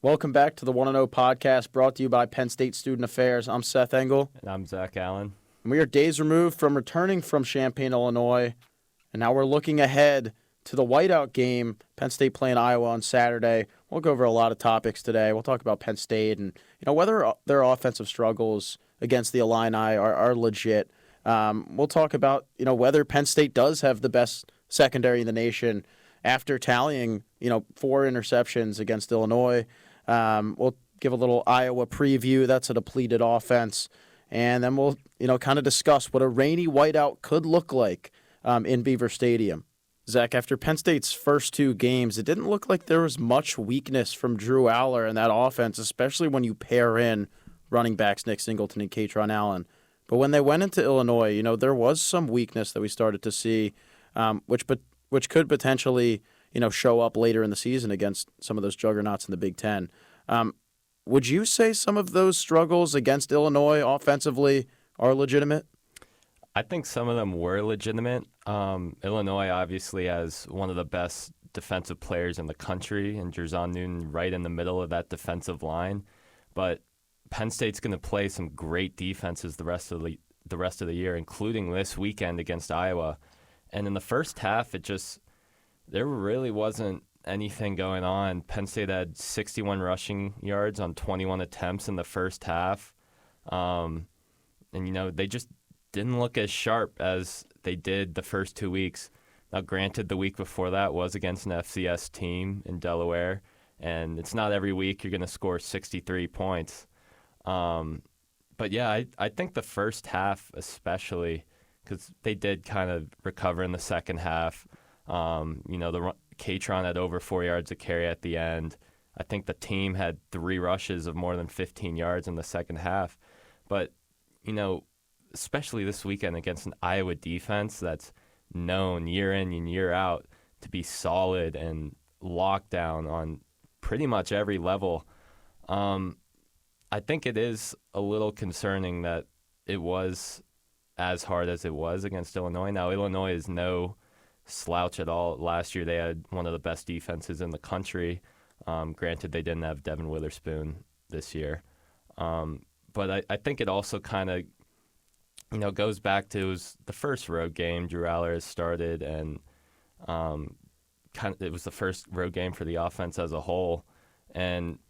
Welcome back to the 1-0 podcast brought to you by Penn State Student Affairs. I'm Seth Engle. And I'm Zach Allen. And we are days removed from returning from Champaign, Illinois. And now we're looking ahead to the whiteout game, Penn State playing Iowa on Saturday. We'll go over a lot of topics today. We'll talk about Penn State and whether their offensive struggles against the Illini are legit. We'll talk about whether Penn State does have the best secondary in the nation after tallying 4 interceptions against Illinois. We'll give a little Iowa preview. That's a depleted offense. And then we'll, kind of discuss what a rainy whiteout could look like in Beaver Stadium. Zach, after Penn State's first 2 games, it didn't look like there was much weakness from Drew Aller in that offense, especially when you pair in running backs Nick Singleton and Katron Allen. But when they went into Illinois, there was some weakness that we started to see, which could potentially show up later in the season against some of those juggernauts in the Big Ten. Would you say some of those struggles against Illinois offensively are legitimate? I think some of them were legitimate. Illinois obviously has one of the best defensive players in the country, and Jerzon Newton right in the middle of that defensive line. But Penn State's going to play some great defenses the rest of the year, including this weekend against Iowa. And in the first half, there really wasn't anything going on. Penn State had 61 rushing yards on 21 attempts in the first half. And they just didn't look as sharp as they did the first 2 weeks. Now, granted, the week before that was against an FCS team in Delaware, and it's not every week you're going to score 63 points. But yeah, I think the first half especially, because they did kind of recover in the second half. The Katron had over 4 yards of carry at the end. I think the team had 3 rushes of more than 15 yards in the second half. But, especially this weekend against an Iowa defense that's known year in and year out to be solid and locked down on pretty much every level, I think it is a little concerning that it was as hard as it was against Illinois. Now, Illinois is no slouch at all. Last year they had one of the best defenses in the country. Granted, they didn't have Devin Witherspoon this year. But I think it also kind of, goes back to it was the first road game Drew Aller has started, and it was the first road game for the offense as a whole. And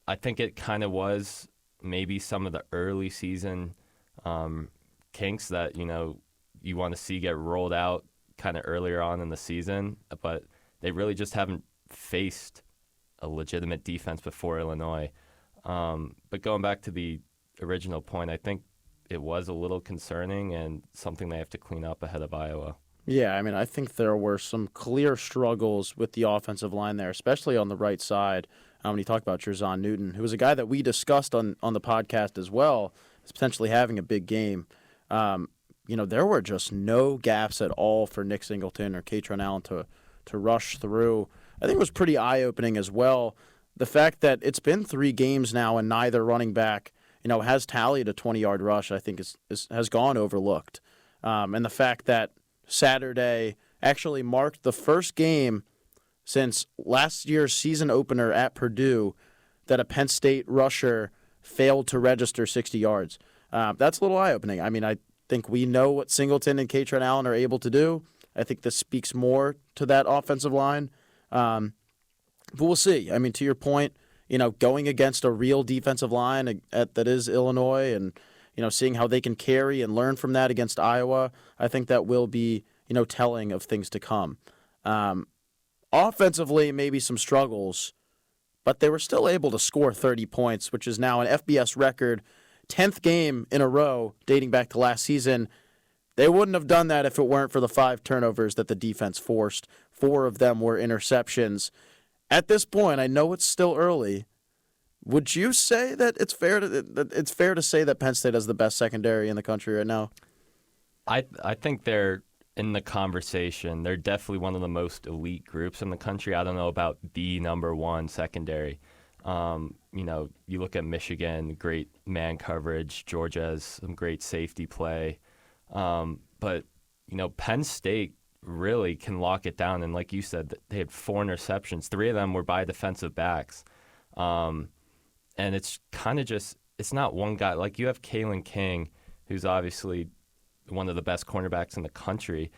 I think it kind of was maybe some of the early season kinks that, you want to see get rolled out kind of earlier on in the season, but they really just haven't faced a legitimate defense before Illinois. But going back to the original point, I think it was a little concerning and something they have to clean up ahead of Iowa. Yeah, I think there were some clear struggles with the offensive line there, especially on the right side. When you talk about Jerzon Newton, who was a guy that we discussed on the podcast as well, as potentially having a big game. There were just no gaps at all for Nick Singleton or Katron Allen to rush through. I think it was pretty eye-opening as well. The fact that it's been 3 games now and neither running back, has tallied a 20-yard rush, I think has gone overlooked. And the fact that Saturday actually marked the first game since last year's season opener at Purdue that a Penn State rusher failed to register 60 yards. That's a little eye-opening. I think we know what Singleton and Katron Allen are able to do. I think this speaks more to that offensive line. But we'll see. To your point, going against a real defensive line that is Illinois and, seeing how they can carry and learn from that against Iowa, I think that will be, telling of things to come. Offensively, maybe some struggles, but they were still able to score 30 points, which is now an FBS record, 10th game in a row dating back to last season. They wouldn't have done that if it weren't for the 5 turnovers that the defense forced. 4 of them were interceptions. At this point, I know it's still early. Would you say that it's fair to say that Penn State has the best secondary in the country right now? I think they're in the conversation. They're definitely one of the most elite groups in the country. I don't know about the number 1 secondary. You look at Michigan, great man coverage. Georgia has some great safety play. But Penn State really can lock it down. And like you said, they had 4 interceptions. 3 of them were by defensive backs. And it's kind of just, it's not one guy. Like you have Kalen King, who's obviously one of the best cornerbacks in the country.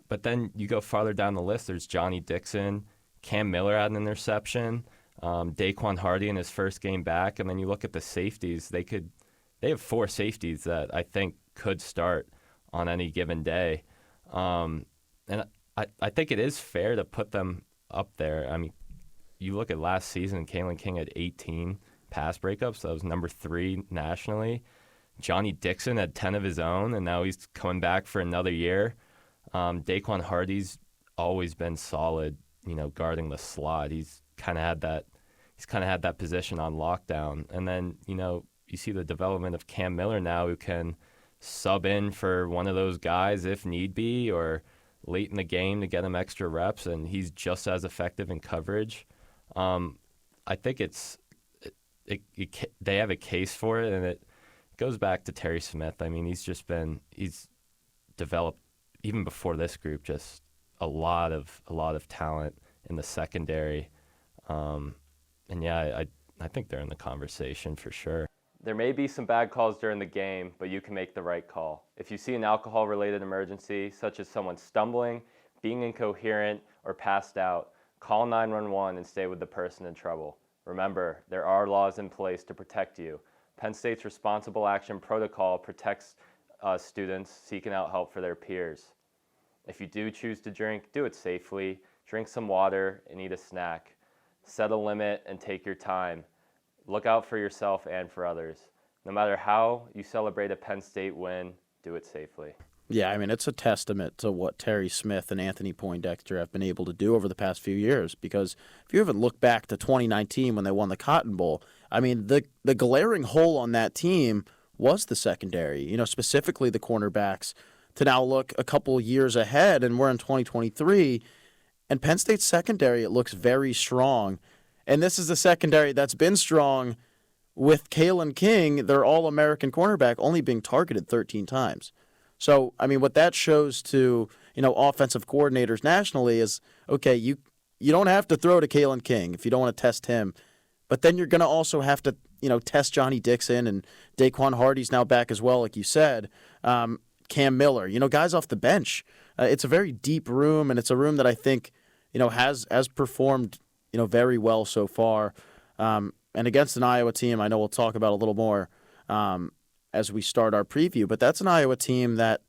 But then you go farther down the list, there's Johnny Dixon, Cam Miller had an interception, Daquan Hardy in his first game back. And then you look at the safeties, they have 4 safeties that I think could start on any given day. And I think it is fair to put them up there. I mean, you look at last season, Kalen King had 18 pass breakups. That was number 3 nationally. Johnny Dixon had 10 of his own, and now he's coming back for another year. Daquan Hardy's always been solid, guarding the slot. He's kind of had that position on lockdown. And then, you see the development of Cam Miller now, who can sub in for one of those guys if need be, or late in the game to get him extra reps, and he's just as effective in coverage. I think they have a case for it, and it goes back to Terry Smith. I mean, he's developed even before this group just a lot of talent in the secondary, and yeah, I think they're in the conversation for sure. There may be some bad calls during the game, but you can make the right call. If you see an alcohol-related emergency, such as someone stumbling, being incoherent, or passed out, call 911 and stay with the person in trouble. Remember, there are laws in place to protect you. Penn State's Responsible Action Protocol protects students seeking out help for their peers. If you do choose to drink, do it safely. Drink some water and eat a snack. Set a limit and take your time. Look out for yourself and for others. No matter how you celebrate a Penn State win, do it safely. Yeah, I mean, it's a testament to what Terry Smith and Anthony Poindexter have been able to do over the past few years, because if you even look back to 2019 when they won the Cotton Bowl, I mean, the glaring hole on that team was the secondary, specifically the cornerbacks. To now look a couple years ahead, and we're in 2023, and Penn State's secondary, it looks very strong. And this is a secondary that's been strong with Kalen King, their All-American cornerback, only being targeted 13 times. So, I mean, what that shows to, offensive coordinators nationally is, okay, you don't have to throw to Kalen King if you don't want to test him. But then you're going to also have to, test Johnny Dixon, and Daquan Hardy's now back as well, like you said. Cam Miller, guys off the bench. It's a very deep room, and it's a room that I think, has performed, very well so far. And against an Iowa team, I know we'll talk about a little more as we start our preview, but that's an Iowa team that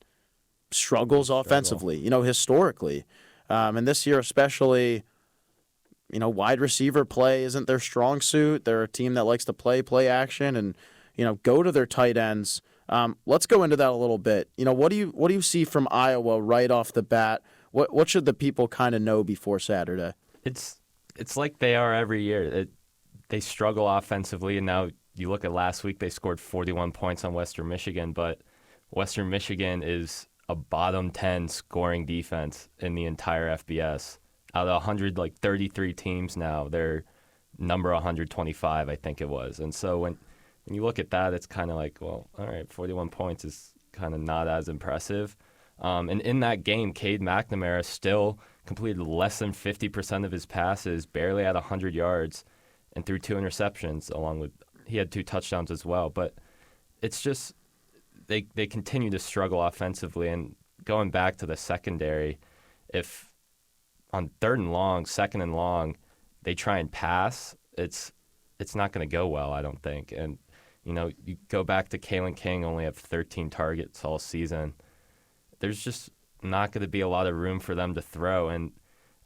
struggles offensively, historically. And this year especially, wide receiver play isn't their strong suit. They're a team that likes to play action and, go to their tight ends. Let's go into that a little bit. What do you see from Iowa right off the bat? What should the people kind of know before Saturday? It's like they are every year. They struggle offensively, and now you look at last week, they scored 41 points on Western Michigan, but Western Michigan is a bottom 10 scoring defense in the entire FBS. Out of 133 teams now, they're number 125, I think it was. And so when you look at that, it's kind of like, well, all right, 41 points is kind of not as impressive. And in that game, Cade McNamara still completed less than 50% of his passes, barely at 100 yards, and threw 2 interceptions, he had 2 touchdowns as well. But it's just they continue to struggle offensively. And going back to the secondary, if on 3rd and long, 2nd and long, they try and pass, it's not going to go well, I don't think. And, you go back to Kalen King, only have 13 targets all season. There's just not going to be a lot of room for them to throw. And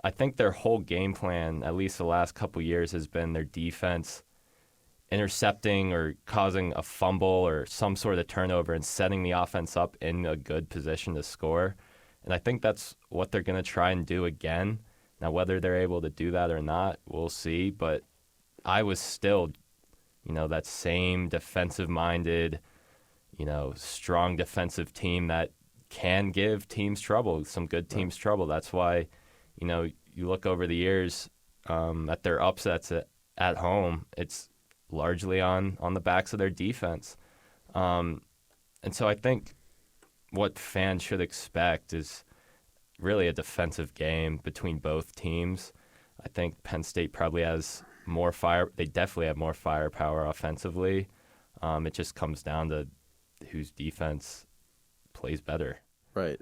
I think their whole game plan, at least the last couple years, has been their defense intercepting or causing a fumble or some sort of turnover and setting the offense up in a good position to score. And I think that's what they're going to try and do again. Now, whether they're able to do that or not, we'll see. But I was still, that same defensive-minded, strong defensive team that can give teams trouble, some good teams trouble. That's why, you look over the years at their upsets at home, it's largely on the backs of their defense. And so I think what fans should expect is really a defensive game between both teams. I think Penn State probably has more fire. They definitely have more firepower offensively. It just comes down to whose defense plays better. Right.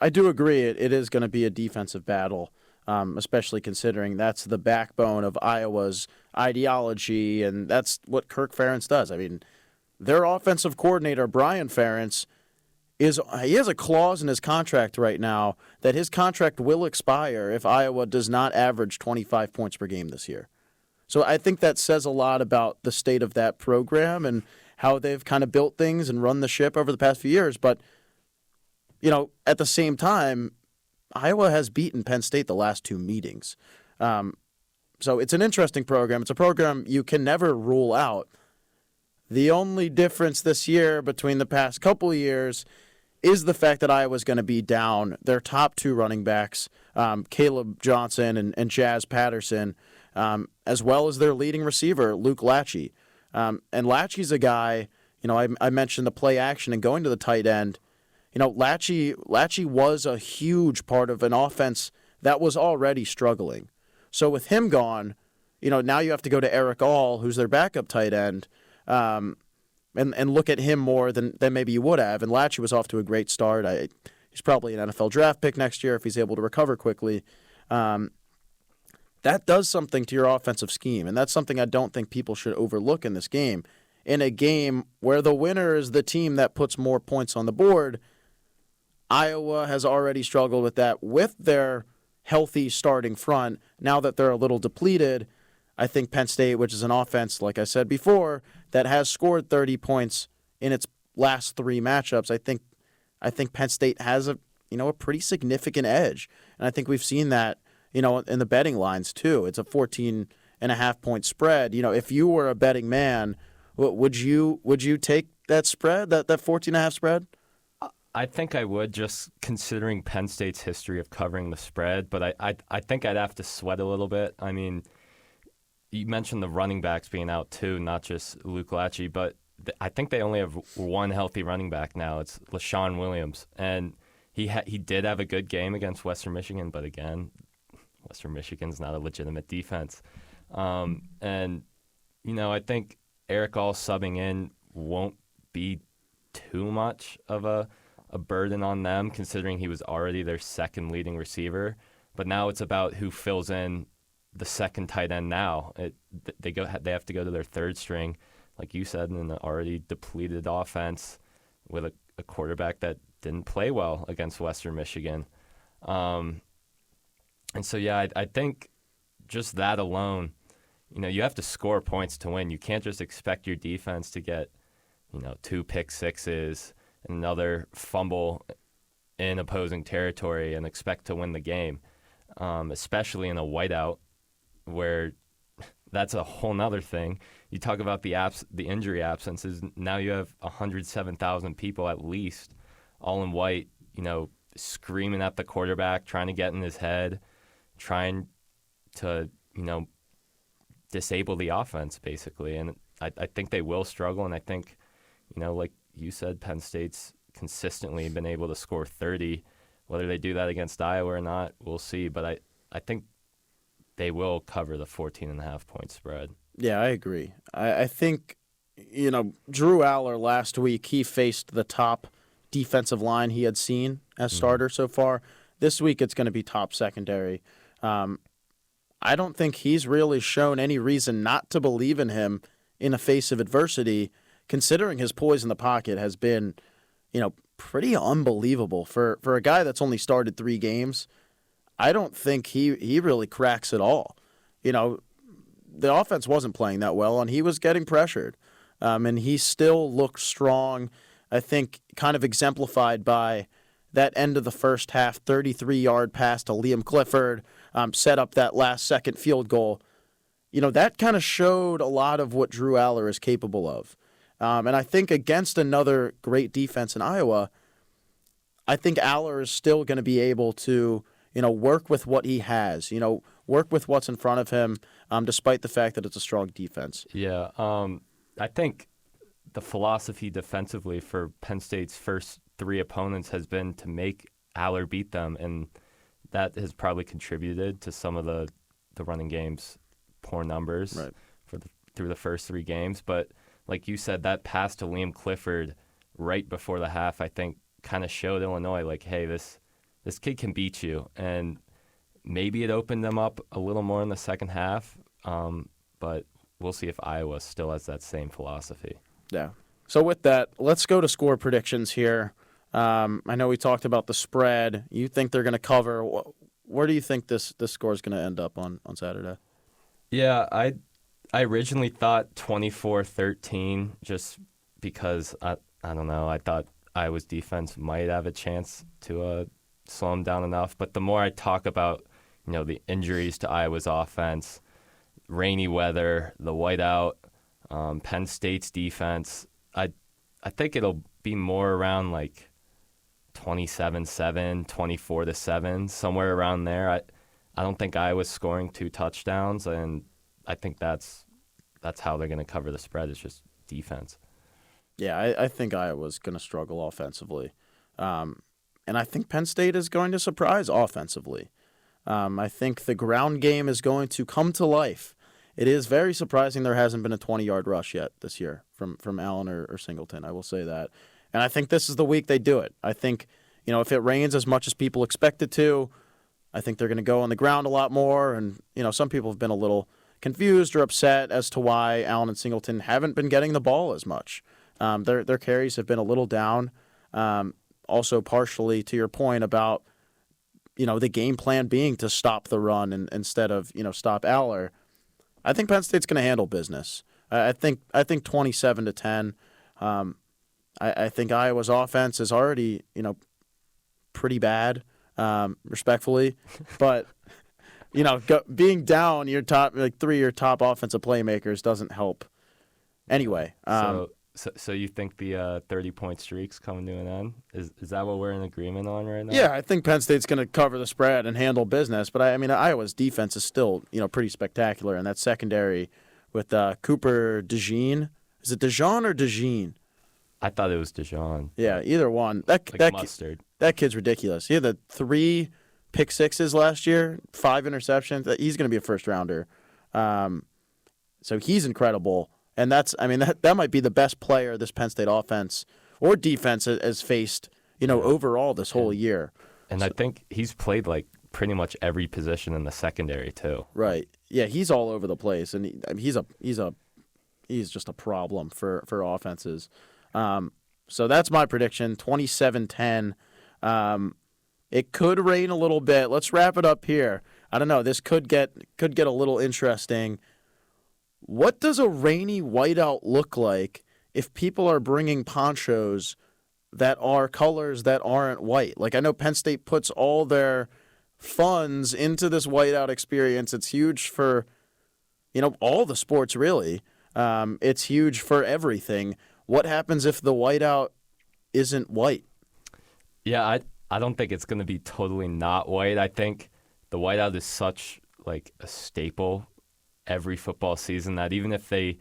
I do agree. It is going to be a defensive battle, especially considering that's the backbone of Iowa's ideology, and that's what Kirk Ferentz does. I mean, their offensive coordinator, Brian Ferentz, he has a clause in his contract right now that his contract will expire if Iowa does not average 25 points per game this year. So I think that says a lot about the state of that program and how they've kind of built things and run the ship over the past few years. But, at the same time, Iowa has beaten Penn State the last two meetings. So it's an interesting program. It's a program you can never rule out. The only difference this year between the past couple of years is the fact that Iowa's going to be down their top two running backs, Caleb Johnson and Jazz Patterson, as well as their leading receiver, Luke Lachey. And Lachey's a guy, I mentioned the play action and going to the tight end. Lachey was a huge part of an offense that was already struggling. So with him gone, now you have to go to Eric All, who's their backup tight end, and look at him more than maybe you would have. And Lachey was off to a great start. He's probably an NFL draft pick next year if he's able to recover quickly. That does something to your offensive scheme, and that's something I don't think people should overlook in this game. In a game where the winner is the team that puts more points on the board, Iowa has already struggled with that with their healthy starting front. Now that they're a little depleted, I think Penn State, which is an offense, like I said before, that has scored 30 points in its last three matchups, I think Penn State has a pretty significant edge. And I think we've seen that, in the betting lines too. It's a 14.5-point spread. If you were a betting man, would you take that spread, that 14.5 spread? I think I would, just considering Penn State's history of covering the spread, but I think I'd have to sweat a little bit. I mean, you mentioned the running backs being out too, not just Luke Lachey, but I think they only have one healthy running back now. It's LaShawn Williams, and he did have a good game against Western Michigan, but again, Western Michigan's not a legitimate defense. And I think Eric All subbing in won't be too much of a burden on them, considering he was already their second leading receiver. But now it's about who fills in the second tight end now. They have to go to their third string, like you said, in an already depleted offense with a quarterback that didn't play well against Western Michigan. And so, yeah, I think just that alone, you have to score points to win. You can't just expect your defense to get, 2 pick sixes, another fumble in opposing territory and expect to win the game, especially in a whiteout where that's a whole nother thing. You talk about the injury absences. Now you have 107,000 people at least, all in white, screaming at the quarterback, trying to get in his head, trying to, disable the offense, basically. And I think they will struggle, and I think, like you said, Penn State's consistently been able to score 30. Whether they do that against Iowa or not, we'll see. But I think they will cover the 14.5-point spread. Yeah, I agree. I think, Drew Aller last week, he faced the top defensive line he had seen as starter so far. This week it's going to be top secondary. I don't think he's really shown any reason not to believe in him in the face of adversity, considering his poise in the pocket has been, pretty unbelievable for a guy that's only started 3 games. I don't think he really cracks at all. The offense wasn't playing that well, and he was getting pressured. And he still looked strong, I think kind of exemplified by that end of the first half 33-yard pass to Liam Clifford, set up that last-second field goal. That kind of showed a lot of what Drew Aller is capable of. And I think against another great defense in Iowa, I think Aller is still going to be able to, work with what he has, work with what's in front of him, despite the fact that it's a strong defense. Yeah, I think the philosophy defensively for Penn State's first 3 opponents has been to make Aller beat them, and that has probably contributed to some of the running game's poor numbers through the first 3 games. But like you said, that pass to Liam Clifford right before the half, I think, kind of showed Illinois, like, hey, this kid can beat you. And maybe it opened them up a little more in the second half, but we'll see if Iowa still has that same philosophy. Yeah. So with that, let's go to score predictions here. I know we talked about the spread. You think they're going to cover. Where do you think this score is going to end up on Saturday? Yeah, I originally thought 24-13 just because, I don't know, I thought Iowa's defense might have a chance to slow them down enough. But the more I talk about, the injuries to Iowa's offense, rainy weather, the whiteout, Penn State's defense, I think it'll be more around like 27-7, 24-7, somewhere around there. I don't think Iowa's scoring 2 touchdowns, and I think that's how they're going to cover the spread. It's just defense. Yeah, I think Iowa's going to struggle offensively. And I think Penn State is going to surprise offensively. I think the ground game is going to come to life. It is very surprising there hasn't been a 20-yard rush yet this year from Allen or Singleton. I will say that. And I think this is the week they do it. I think, if it rains as much as people expect it to, I think they're going to go on the ground a lot more. And, some people have been a little confused or upset as to why Allen and Singleton haven't been getting the ball as much. Their carries have been a little down. Also partially to your point about, the game plan being to stop the run instead of, stop Aller. I think Penn State's going to handle business. I think 27-10. I think Iowa's offense is already, pretty bad, respectfully. But, being down your top, 3 of your top offensive playmakers doesn't help. Anyway. So you think the 30-point streak's coming to an end? Is that what we're in agreement on right now? Yeah, I think Penn State's going to cover the spread and handle business. But, Iowa's defense is still, pretty spectacular. And that secondary with Cooper DeJean. Is it DeJean or DeJean? I thought it was DeJean. Yeah, either one. Mustard. That kid's ridiculous. He had the 3 pick sixes last year, 5 interceptions. He's going to be a first-rounder. So he's incredible. And that might be the best player this Penn State offense or defense has faced, overall this whole year. And I think he's played like pretty much every position in the secondary too. Right. Yeah, he's all over the place, and he's just a problem for offenses. So that's my prediction, 27-10. It could rain a little bit. Let's wrap it up here. I don't know. This could get a little interesting. What does a rainy whiteout look like if people are bringing ponchos that are colors that aren't white? Like, I know Penn State puts all their funds into this whiteout experience. It's huge for, all the sports, really. It's huge for everything. What happens if the whiteout isn't white? Yeah, I don't think it's going to be totally not white. I think the whiteout is such like a staple every football season that even if they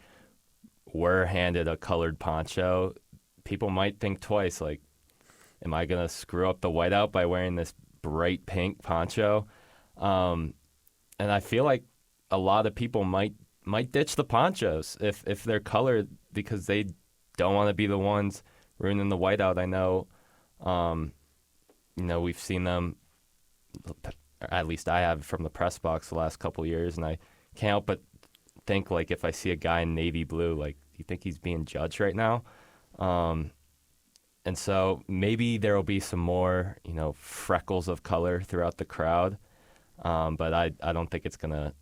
were handed a colored poncho, people might think twice, like, am I going to screw up the whiteout by wearing this bright pink poncho? And I feel like a lot of people might ditch the ponchos if they're colored because they don't want to be the ones ruining the whiteout. I know, we've seen them, at least I have, from the press box the last couple of years, and I can't help but think, like, if I see a guy in navy blue, like, do you think he's being judged right now? And so maybe there will be some more, freckles of color throughout the crowd. But I don't think it's going to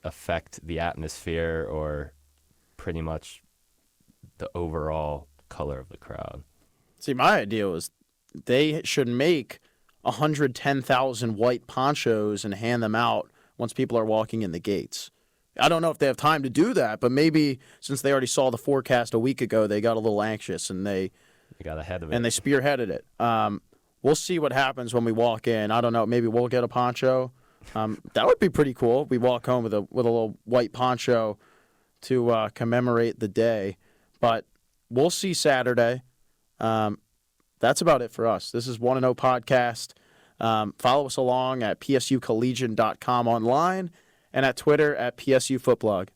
affect the atmosphere or pretty much the overall color of the crowd. See, my idea was they should make 110,000 white ponchos and hand them out once people are walking in the gates. I don't know if they have time to do that, but maybe since they already saw the forecast a week ago, they got a little anxious and they got ahead of it. And they spearheaded it. We'll see what happens when we walk in. I don't know. Maybe we'll get a poncho. That would be pretty cool. We walk home with a little white poncho to commemorate the day. But we'll see Saturday. That's about it for us. This is 1-0 Podcast. Follow us along at psucollegian.com online and at Twitter at PSU Footblog.